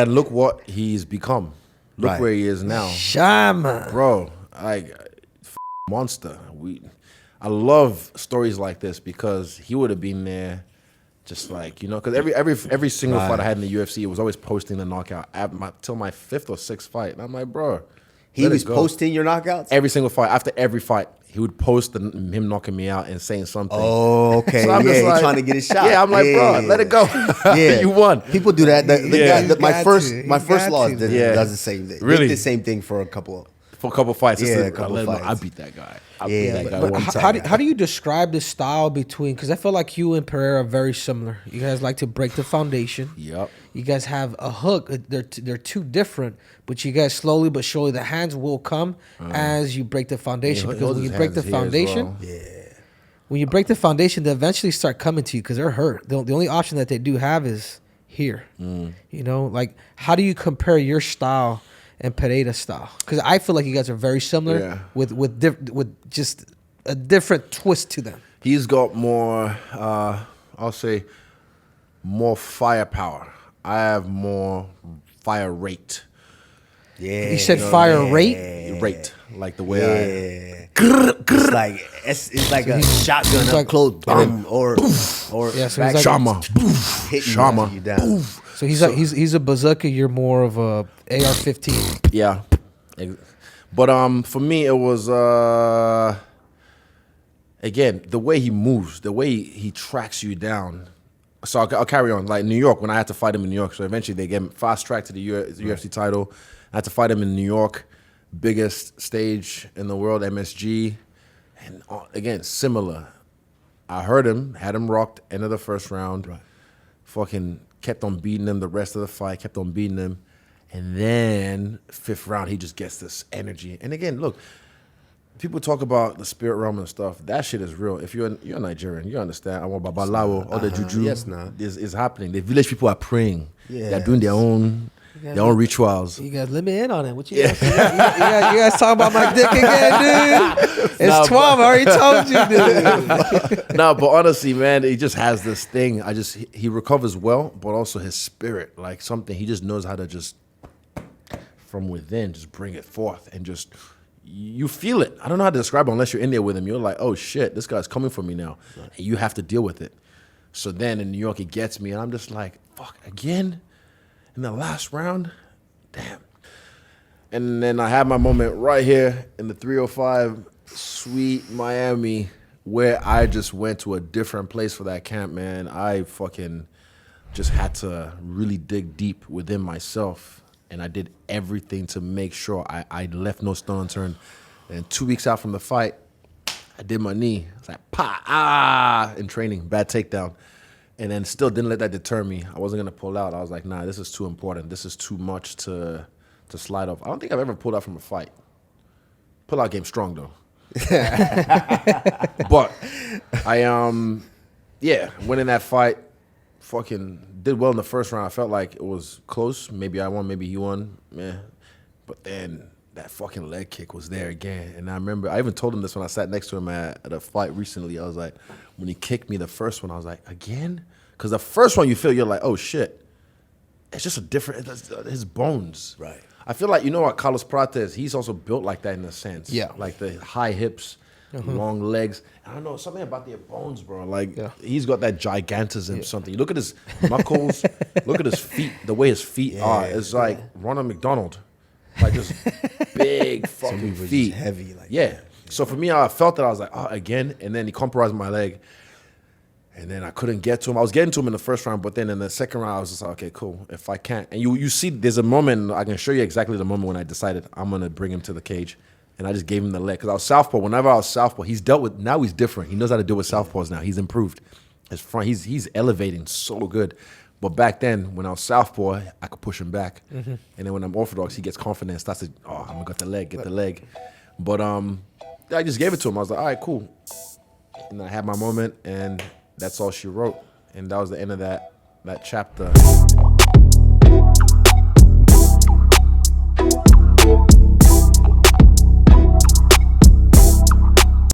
And look what he's become. Look where he is now. Shaman. Bro, monster. I love stories like this because he would have been there just like, because every single fight I had in the UFC, it was always posting the knockout till my 5th or 6th fight. And I'm like, bro. He was posting your knockouts? Every single fight. After every fight, he would post him knocking me out and saying something. Oh, okay. So I'm just he's trying to get his shot. Yeah, I'm like, bro, let it go. Yeah. You won. People do that. My first loss does the same thing. Really? Did the same thing for a couple fights. Yeah, a couple fights. I beat that guy. How do you describe the style between? Because I feel like you and Pereira are very similar. You guys like to break the foundation. Yep. You guys have a hook. They're two different, but you guys slowly but surely the hands will come as you break the foundation. Because when you break the foundation, when you break the foundation, they eventually start coming to you because they're hurt. The only option that they do have is here. Like how do you compare your style and Pereira style? Because I feel like you guys are very similar with just a different twist to them. He's got more, I'll say, more firepower. I have more fire rate. Yeah. You said fire rate? Rate. Like the way It's like a shotgun up close, boom, or Shama, hitting you down. So he's a bazooka. You're more of a AR-15. Yeah, but for me it was again the way he moves, the way he tracks you down. So I'll carry on. Like New York, when I had to fight him in New York, so eventually they gave him fast track to the UFC title. I had to fight him in New York, biggest stage in the world, MSG, and again similar. I heard him, had him rocked, end of the first round. Right. Fucking kept on beating him the rest of the fight, kept on beating him. And then 5th round, he just gets this energy. And again, look, people talk about the spirit realm and stuff. That shit is real. If you're Nigerian, you understand. All the juju is happening. The village people are praying. Yeah. They're doing their own rituals. You guys let me in on it. What you guys? you guys talking about my dick again, dude? It's 12. I already told you, dude. No, but honestly, man, he just has this thing. He recovers well, but also his spirit, like something. He just knows how to just from within, just bring it forth and just. You feel it. I don't know how to describe it unless you're in there with him. You're like, oh shit, this guy's coming for me now. Right. And you have to deal with it. So then in New York, he gets me, and I'm just like, fuck, again? In the last round? Damn. And then I had my moment right here in the 305, sweet Miami, where I just went to a different place for that camp, man. I fucking just had to really dig deep within myself. And I did everything to make sure I left no stone unturned. And 2 weeks out from the fight, I did my knee. I was like, in training, bad takedown. And then still didn't let that deter me. I wasn't going to pull out. I was like, nah, this is too important. This is too much to slide off. I don't think I've ever pulled out from a fight. Pull-out game strong, though. But I, went in that fight, fucking did well in the first round. I felt like it was close. Maybe I won, maybe he won. Man. But then that fucking leg kick was there again. And I remember, I even told him this when I sat next to him at a fight recently. I was like, when he kicked me the first one, I was like, again? Because the first one you feel, you're like, oh shit. It's just a different, his bones. Right. I feel like, you know what, Carlos Prates, he's also built like that in a sense. Yeah. Like the high hips, long legs. I don't know, something about their bones, bro. Like, he's got that gigantism, something. Look at his knuckles. Look at his feet, the way his feet are. It's like Ronald McDonald. Like, just big fucking feet. Heavy. Like So for me, I felt that I was like, again. And then he compromised my leg. And then I couldn't get to him. I was getting to him in the first round, but then in the second round, I was just like, okay, cool. If I can't. And you see, there's a moment, I can show you exactly the moment when I decided I'm going to bring him to the cage. And I just gave him the leg. Because I was southpaw. Whenever I was southpaw, he's dealt with, now he's different. He knows how to deal with southpaws now. He's improved. His front, he's elevating so good. But back then, when I was southpaw, I could push him back. And then when I'm orthodox, he gets confident, starts to, I'm going to get the leg. But I just gave it to him. I was like, all right, cool. And I had my moment, and that's all she wrote. And that was the end of that chapter.